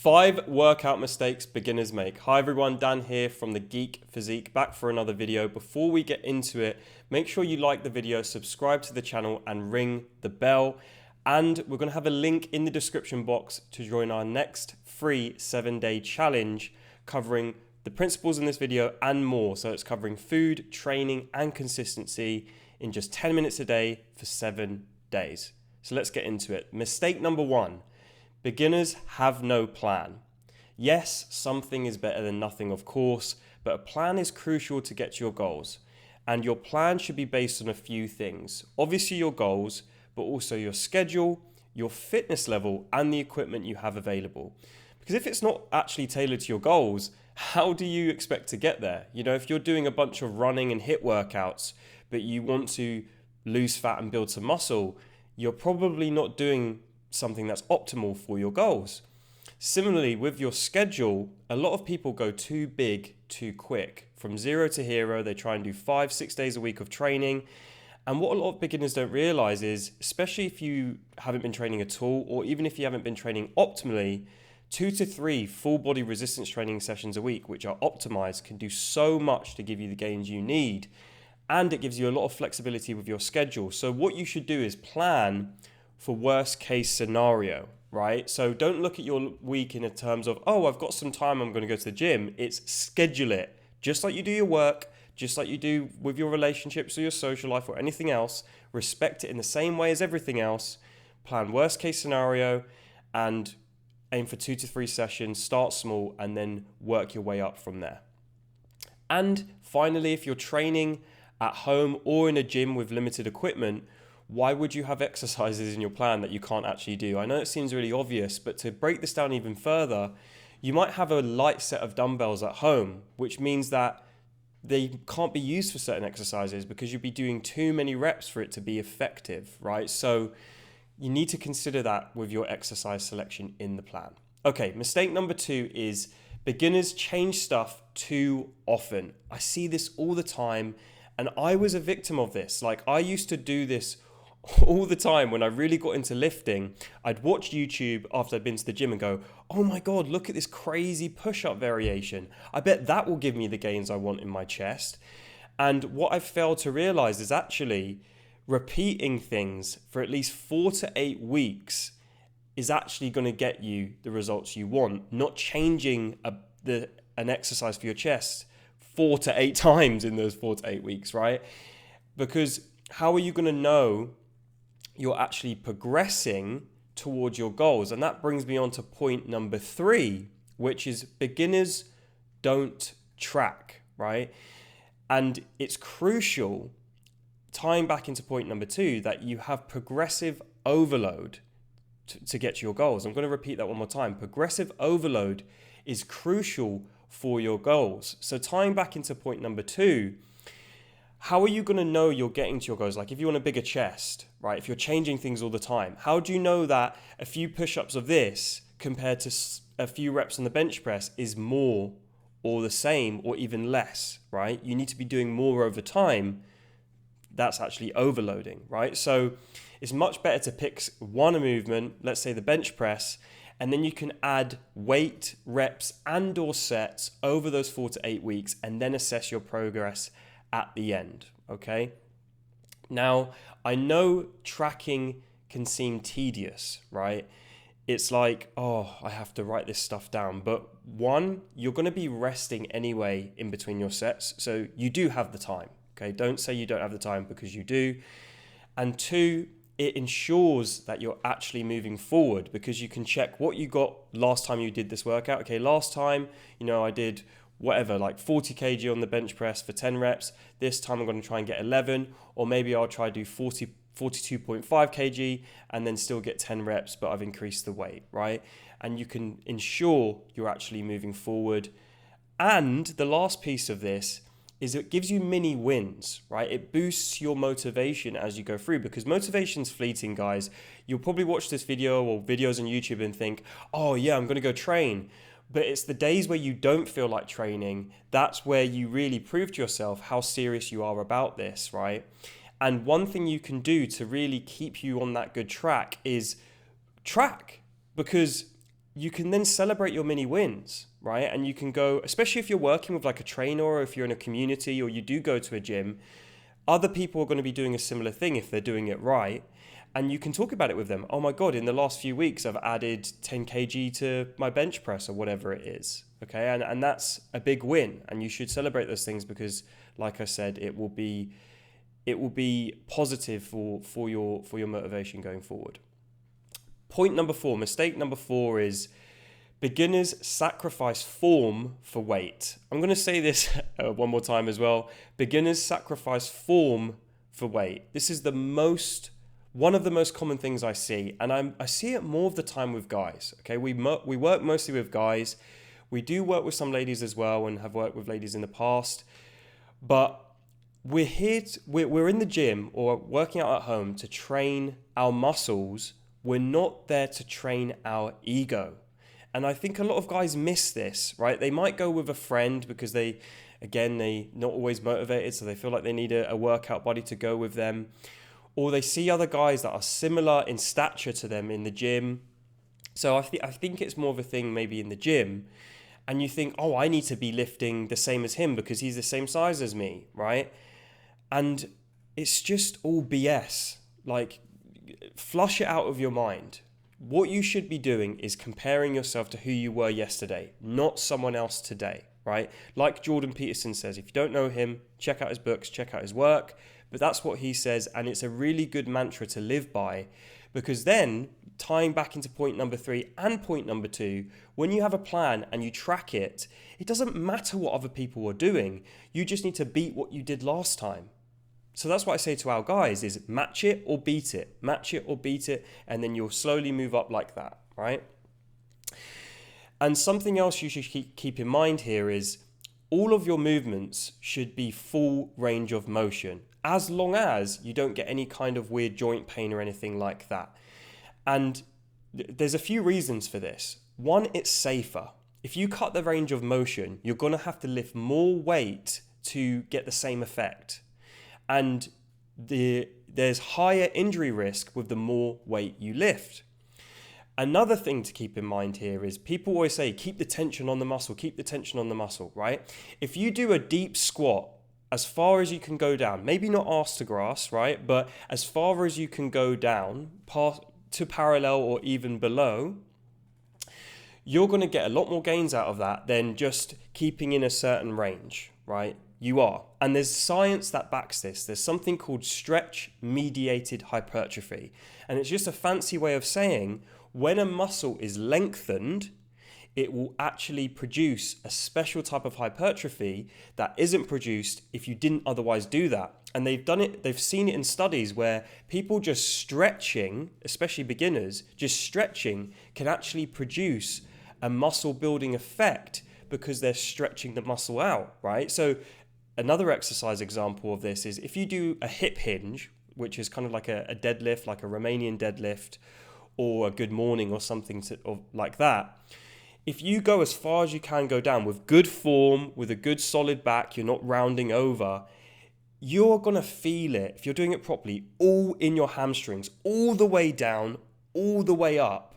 5 workout mistakes beginners make. Hi everyone, Dan here from the Geek Physique, back for another video. Before we get into it, make sure you like the video, subscribe to the channel and ring the bell. And we're going to have a link in the description box to join our next free 7-day challenge covering the principles in this video and more. So it's covering food, training and consistency in just 10 minutes a day for 7 days. So let's get into it. Mistake number 1. Beginners have no plan. Yes, something is better than nothing, of course, but a plan is crucial to get to your goals. And your plan should be based on a few things. Obviously your goals, but also your schedule, your fitness level, and the equipment you have available. Because if it's not actually tailored to your goals, how do you expect to get there? You know, if you're doing a bunch of running and HIIT workouts, but you want to lose fat and build some muscle, you're probably not doing something that's optimal for your goals. Similarly, with your schedule, a lot of people go too big too quick. From zero to hero, they try and do 5-6 days a week of training. And what a lot of beginners don't realize is, especially if you haven't been training at all, or even if you haven't been training optimally, 2 to 3 full body resistance training sessions a week, which are optimized, can do so much to give you the gains you need. And it gives you a lot of flexibility with your schedule. So what you should do is plan for worst case scenario, right? So don't look at your week in terms of, oh, I've got some time, I'm going to go to the gym. It's schedule it. Just like you do your work, just like you do with your relationships or your social life or anything else, respect it in the same way as everything else. Plan worst case scenario and aim for 2 to 3 sessions, start small and then work your way up from there. And finally, if you're training at home or in a gym with limited equipment, why would you have exercises in your plan that you can't actually do? I know it seems really obvious, but to break this down even further, you might have a light set of dumbbells at home, which means that they can't be used for certain exercises because you'd be doing too many reps for it to be effective, right? So you need to consider that with your exercise selection in the plan. Okay, mistake number 2 is beginners change stuff too often. I see this all the time, and I was a victim of this. Like, I used to do this all the time when I really got into lifting. I'd watch YouTube after I'd been to the gym and go, oh my God, look at this crazy push-up variation. I bet that will give me the gains I want in my chest. And what I failed to realize is actually repeating things for at least 4 to 8 weeks is actually going to get you the results you want, not changing an exercise for your chest 4 to 8 times in those 4 to 8 weeks, right? Because how are you going to know you're actually progressing towards your goals? And that brings me on to point number 3, which is beginners don't track, right? And it's crucial, tying back into point number 2, that you have progressive overload to get to your goals. I'm going to repeat that one more time. Progressive overload is crucial for your goals. So tying back into point number 2, how are you going to know you're getting to your goals? Like if you want a bigger chest, right? If you're changing things all the time, how do you know that a few push-ups of this compared to a few reps on the bench press is more or the same or even less, right? You need to be doing more over time. That's actually overloading, right? So it's much better to pick one movement, let's say the bench press, and then you can add weight, reps, and or sets over those 4 to 8 weeks and then assess your progress at the end, okay? Now, I know tracking can seem tedious, right? It's like, oh, I have to write this stuff down. But 1, you're going to be resting anyway in between your sets, so you do have the time, okay? Don't say you don't have the time because you do. And 2, it ensures that you're actually moving forward because you can check what you got last time you did this workout. Okay, last time, I did whatever, like 40 kg on the bench press for 10 reps. This time I'm going to try and get 11, or maybe I'll try to do 42.5 kg and then still get 10 reps, but I've increased the weight, right? And you can ensure you're actually moving forward. And the last piece of this is it gives you mini wins, right? It boosts your motivation as you go through, because motivation's fleeting, guys. You'll probably watch this video or videos on YouTube and think, oh yeah, I'm going to go train. But it's the days where you don't feel like training, that's where you really prove to yourself how serious you are about this, right? And one thing you can do to really keep you on that good track is track. Because you can then celebrate your mini wins, right? And you can go, especially if you're working with like a trainer or if you're in a community or you do go to a gym, other people are going to be doing a similar thing if they're doing it right. And you can talk about it with them. Oh my God, in the last few weeks, I've added 10 kg to my bench press or whatever it is. Okay. And that's a big win. And you should celebrate those things because, like I said, it will be positive for your motivation going forward. Point number 4, mistake number 4 is beginners sacrifice form for weight. I'm going to say this one more time as well. Beginners sacrifice form for weight. This is one of the most common things I see, and I see it more of the time with guys. Okay, we work mostly with guys. We do work with some ladies as well, and have worked with ladies in the past. But we're in the gym or working out at home to train our muscles. We're not there to train our ego. And I think a lot of guys miss this, right? They might go with a friend because they not always motivated, so they feel like they need a workout buddy to go with them. Or they see other guys that are similar in stature to them in the gym. So I think it's more of a thing maybe in the gym. And you think, oh, I need to be lifting the same as him because he's the same size as me, right? And it's just all BS. Like, flush it out of your mind. What you should be doing is comparing yourself to who you were yesterday, not someone else today, right? Like Jordan Peterson says, if you don't know him, check out his books, check out his work. But that's what he says, and it's a really good mantra to live by, because then, tying back into point number 3 and point number 2, when you have a plan and you track it, it doesn't matter what other people are doing. You just need to beat what you did last time. So that's what I say to our guys is match it or beat it. Match it or beat it, and then you'll slowly move up like that, right? And something else you should keep in mind here is all of your movements should be full range of motion, as long as you don't get any kind of weird joint pain or anything like that. And there's a few reasons for this. One, it's safer. If you cut the range of motion, you're going to have to lift more weight to get the same effect. And there's higher injury risk with the more weight you lift. Another thing to keep in mind here is people always say, keep the tension on the muscle, keep the tension on the muscle, right? If you do a deep squat, as far as you can go down, maybe not arse to grass, right? But as far as you can go down to parallel or even below, you're going to get a lot more gains out of that than just keeping in a certain range, right? You are. And there's science that backs this. There's something called stretch-mediated hypertrophy. And it's just a fancy way of saying when a muscle is lengthened, it will actually produce a special type of hypertrophy that isn't produced if you didn't otherwise do that. And they've seen it in studies where people just stretching, especially beginners, just stretching can actually produce a muscle building effect because they're stretching the muscle out, right? So another exercise example of this is if you do a hip hinge, which is kind of like a deadlift, like a Romanian deadlift or a good morning or something like that. If you go as far as you can go down with good form, with a good solid back, you're not rounding over, you're going to feel it, if you're doing it properly, all in your hamstrings, all the way down, all the way up.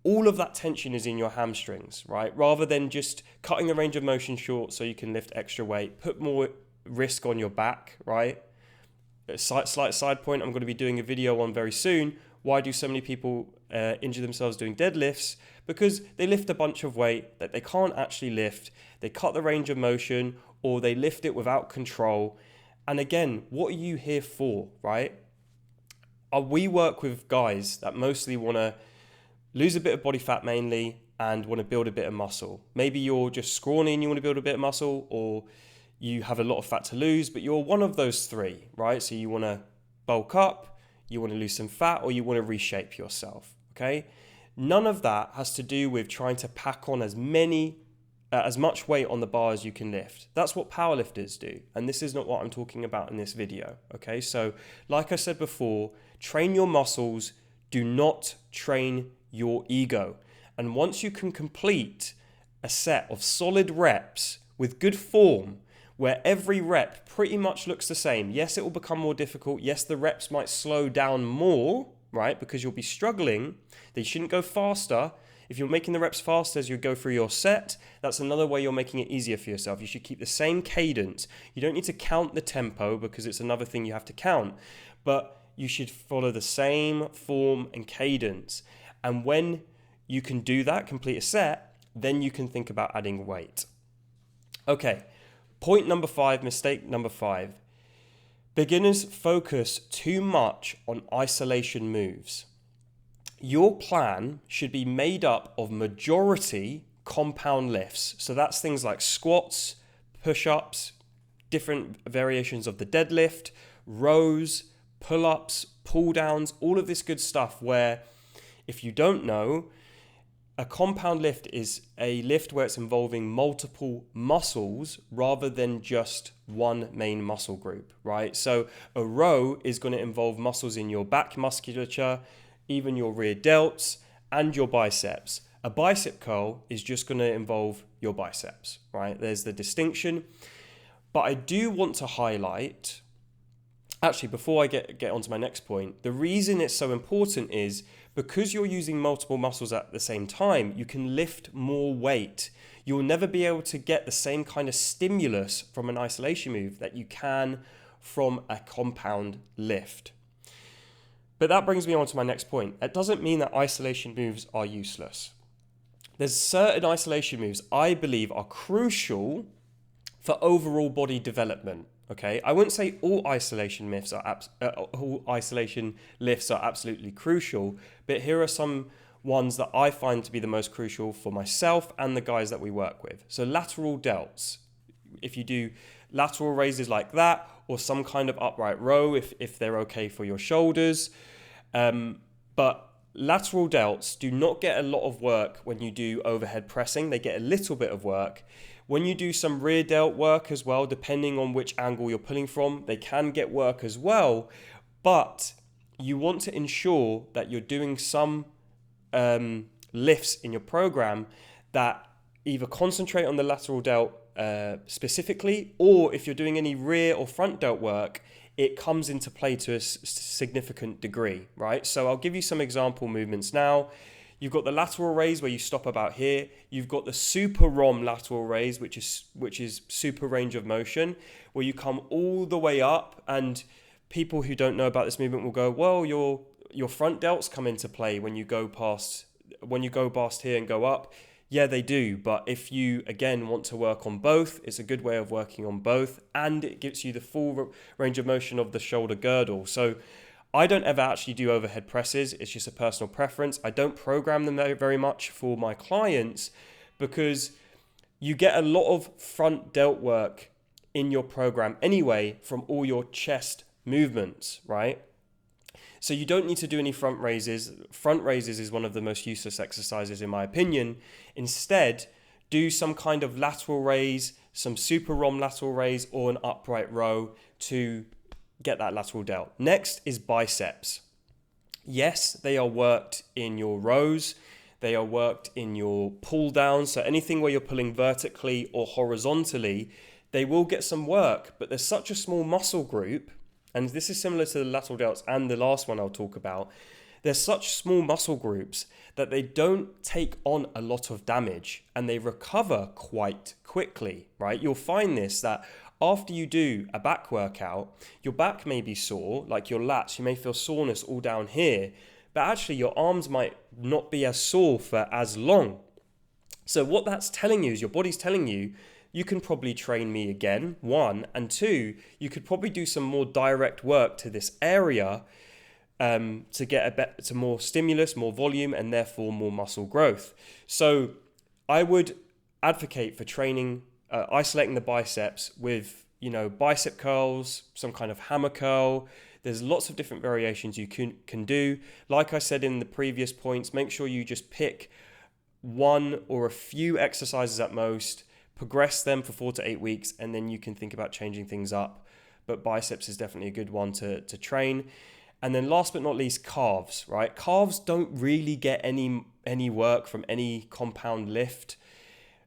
All of that tension is in your hamstrings, right? Rather than just cutting the range of motion short so you can lift extra weight, put more risk on your back, right? Slight side point, I'm going to be doing a video on very soon. Why do so many people injure themselves doing deadlifts? Because they lift a bunch of weight that they can't actually lift. They cut the range of motion or they lift it without control. And again, what are you here for, right? We work with guys that mostly want to lose a bit of body fat mainly and want to build a bit of muscle. Maybe you're just scrawny and you want to build a bit of muscle, or you have a lot of fat to lose, but you're one of those three, right? So you want to bulk up, you want to lose some fat, or you want to reshape yourself, okay? None of that has to do with trying to pack on as much weight on the bar as you can lift. That's what powerlifters do, and this is not what I'm talking about in this video, okay? So like I said before, train your muscles, do not train your ego. And once you can complete a set of solid reps with good form, where every rep pretty much looks the same, yes, it will become more difficult, yes, the reps might slow down more, right, because you'll be struggling, they shouldn't go faster. If you're making the reps fast as you go through your set, that's another way you're making it easier for yourself. You should keep the same cadence. You don't need to count the tempo because it's another thing you have to count, but you should follow the same form and cadence. And when you can do that, complete a set, then you can think about adding weight. Okay, point number 5, mistake number 5. Beginners focus too much on isolation moves. Your plan should be made up of majority compound lifts. So that's things like squats, push-ups, different variations of the deadlift, rows, pull-ups, pull-downs, all of this good stuff where, if you don't know, a compound lift is a lift where it's involving multiple muscles rather than just one main muscle group, right? So a row is going to involve muscles in your back musculature, even your rear delts and your biceps. A bicep curl is just going to involve your biceps, right? There's the distinction. But I do want to highlight, actually, before I get onto my next point, the reason it's so important is because you're using multiple muscles at the same time, you can lift more weight. You'll never be able to get the same kind of stimulus from an isolation move that you can from a compound lift. But that brings me on to my next point. It doesn't mean that isolation moves are useless. There's certain isolation moves I believe are crucial for overall body development. Okay, I wouldn't say all isolation lifts are absolutely crucial, but here are some ones that I find to be the most crucial for myself and the guys that we work with. So lateral delts. If you do lateral raises like that, or some kind of upright row, if they're okay for your shoulders. But lateral delts do not get a lot of work when you do overhead pressing. They get a little bit of work. When you do some rear delt work as well, depending on which angle you're pulling from, they can get work as well. But you want to ensure that you're doing some lifts in your program that either concentrate on the lateral delt specifically, or if you're doing any rear or front delt work, it comes into play to a significant degree, right? So I'll give you some example movements now. You've got the lateral raise where you stop about here. You've got the super ROM lateral raise, which is super range of motion, where you come all the way up. And people who don't know about this movement will go, well, your front delts come into play when you go past here and go up. Yeah, they do. But if you, again, want to work on both, it's a good way of working on both. And it gives you the full range of motion of the shoulder girdle. So I don't ever actually do overhead presses. It's just a personal preference. I don't program them very much for my clients because you get a lot of front delt work in your program anyway from all your chest movements, right? So you don't need to do any front raises. Front raises is one of the most useless exercises in my opinion. Instead, do some kind of lateral raise, some super ROM lateral raise, or an upright row to get that lateral delt. Next is biceps. Yes, they are worked in your rows. They are worked in your pull downs. So anything where you're pulling vertically or horizontally, they will get some work, but there's such a small muscle group, and this is similar to the lateral delts and the last one I'll talk about. There's such small muscle groups that they don't take on a lot of damage and they recover quite quickly, right? You'll find this, that after you do a back workout, your back may be sore, like your lats, you may feel soreness all down here, but actually your arms might not be as sore for as long. So what that's telling you is your body's telling you, you can probably train me again, 1, and 2, you could probably do some more direct work to this area to get to more stimulus, more volume, and therefore more muscle growth. So I would advocate for training, isolating the biceps with, bicep curls, some kind of hammer curl. There's lots of different variations you can do. Like I said in the previous points, make sure you just pick one or a few exercises at most, progress them for 4 to 8 weeks, and then you can think about changing things up. But biceps is definitely a good one to train. And then last but not least, calves, right? Calves don't really get any work from any compound lift.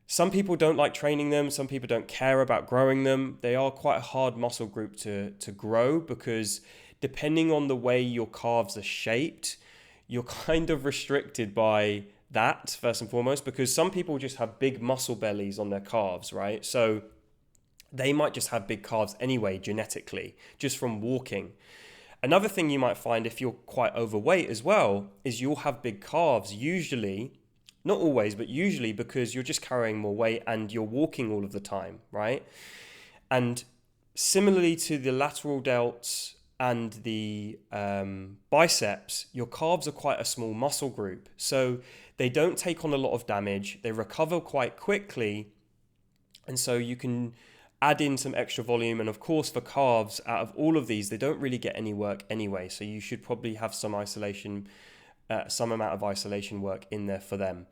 Some people don't like training them. Some people don't care about growing them. They are quite a hard muscle group to grow because depending on the way your calves are shaped, you're kind of restricted by that first and foremost, because some people just have big muscle bellies on their calves, right? So they might just have big calves anyway, genetically, just from walking. Another thing you might find if you're quite overweight as well is you'll have big calves, usually, not always, but usually because you're just carrying more weight and you're walking all of the time, right? And similarly to the lateral delts and the biceps, your calves are quite a small muscle group. So they don't take on a lot of damage. They recover quite quickly. And so you can add in some extra volume. And of course, for calves, out of all of these, they don't really get any work anyway. So you should probably have some isolation, some amount of isolation work in there for them.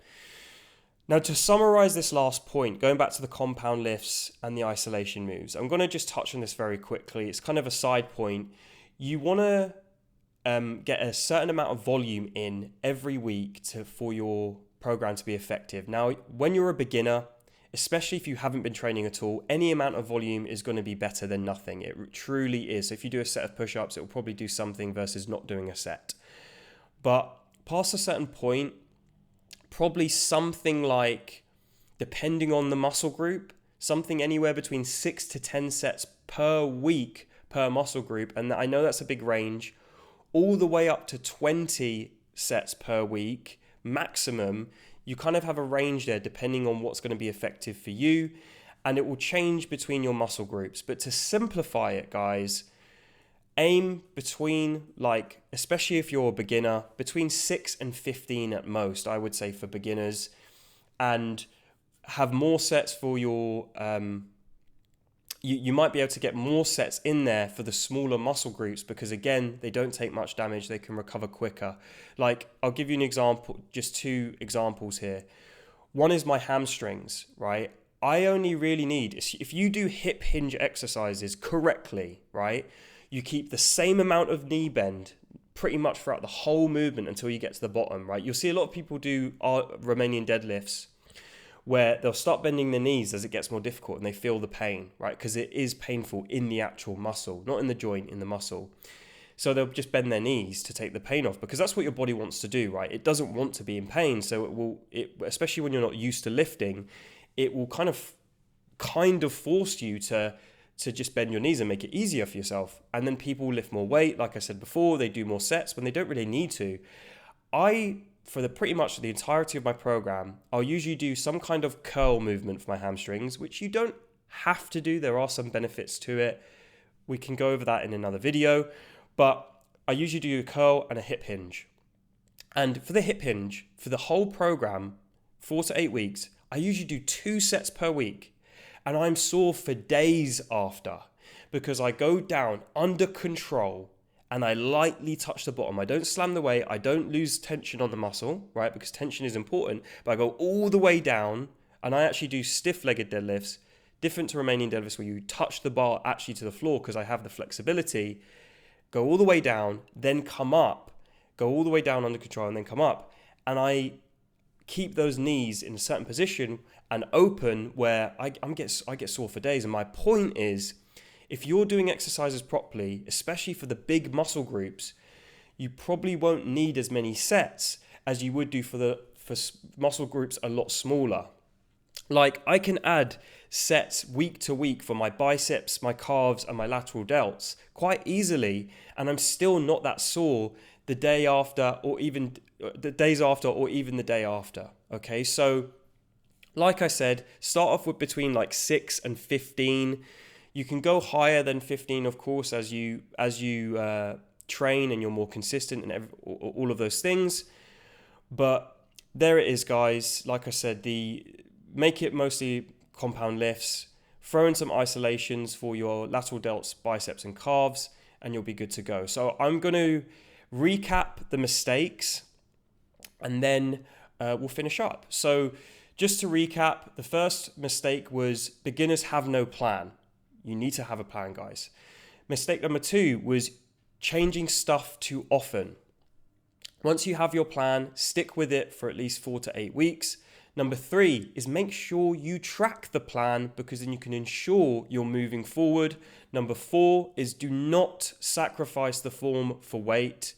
Now, to summarize this last point, going back to the compound lifts and the isolation moves, I'm going to just touch on this very quickly. It's kind of a side point. You want to get a certain amount of volume in every week for your program to be effective. Now, when you're a beginner, especially if you haven't been training at all, any amount of volume is going to be better than nothing. It truly is. So if you do a set of push-ups, it will probably do something versus not doing a set. But past a certain point, probably something like, depending on the muscle group, something anywhere between 6 to 10 sets per week per muscle group. And I know that's a big range, all the way up to 20 sets per week maximum. You kind of have a range there depending on what's going to be effective for you, and it will change between your muscle groups. But to simplify it, guys, aim between, like, especially if you're a beginner, between 6 and 15 at most, I would say, for beginners, and have more sets for your you might be able to get more sets in there for the smaller muscle groups, because again, they don't take much damage. They can recover quicker. Like, I'll give you an example, just 2 examples here. One is my hamstrings, right? I only really need, if you do hip hinge exercises correctly, right? You keep the same amount of knee bend pretty much throughout the whole movement until you get to the bottom, right? You'll see a lot of people do Romanian deadlifts where they'll start bending their knees as it gets more difficult and they feel the pain, right? Because it is painful in the actual muscle, not in the joint, in the muscle. So they'll just bend their knees to take the pain off, because that's what your body wants to do, right? It doesn't want to be in pain. So especially when you're not used to lifting, it will kind of force you to just bend your knees and make it easier for yourself. And then people lift more weight. Like I said before, they do more sets when they don't really need to. For pretty much the entirety of my program, I'll usually do some kind of curl movement for my hamstrings, which you don't have to do. There are some benefits to it. We can go over that in another video, but I usually do a curl and a hip hinge. And for the hip hinge, for the whole program, 4 to 8 weeks, I usually do 2 sets per week. And I'm sore for days after, because I go down under control and I lightly touch the bottom. I don't slam the weight. I don't lose tension on the muscle, right? Because tension is important. But I go all the way down, and I actually do stiff-legged deadlifts, different to Romanian deadlifts where you touch the bar actually to the floor because I have the flexibility. Go all the way down, then come up. Go all the way down under control and then come up. And I keep those knees in a certain position and open where I get sore for days. And my point is, if you're doing exercises properly, especially for the big muscle groups, you probably won't need as many sets as you would do for muscle groups a lot smaller. Like, I can add sets week to week for my biceps, my calves, and my lateral delts quite easily, and I'm still not that sore the day after, or even the days after, or even the day after. Okay, so like I said, start off with between like 6 and 15. You can go higher than 15, of course, as you train and you're more consistent and all of those things. But there it is, guys. Like I said, make it mostly compound lifts. Throw in some isolations for your lateral delts, biceps, and calves, and you'll be good to go. So I'm going to recap the mistakes, and then we'll finish up. So just to recap, the first mistake was beginners have no plan. You need to have a plan, guys. Mistake number 2 was changing stuff too often. Once you have your plan, stick with it for at least 4 to 8 weeks. Number 3 is make sure you track the plan, because then you can ensure you're moving forward. Number 4 is do not sacrifice the form for weight.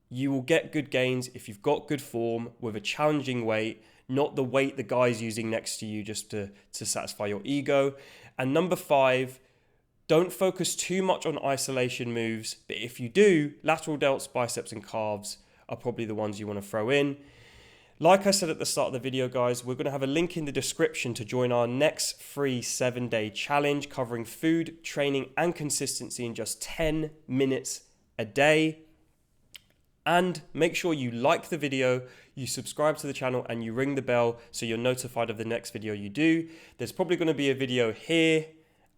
You will get good gains if you've got good form with a challenging weight, not the weight the guy's using next to you just to satisfy your ego. And number 5, don't focus too much on isolation moves, but if you do, lateral delts, biceps and calves are probably the ones you want to throw in. Like I said at the start of the video, guys, we're going to have a link in the description to join our next free 7-day challenge covering food, training and consistency in just 10 minutes a day. And make sure you like the video, you subscribe to the channel and you ring the bell so you're notified of the next video you do. There's probably going to be a video here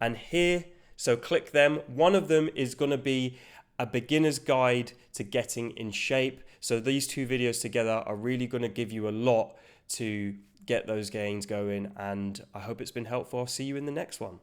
and here, so click them. One of them is going to be a beginner's guide to getting in shape. So these 2 videos together are really going to give you a lot to get those gains going, and I hope it's been helpful. I'll see you in the next one.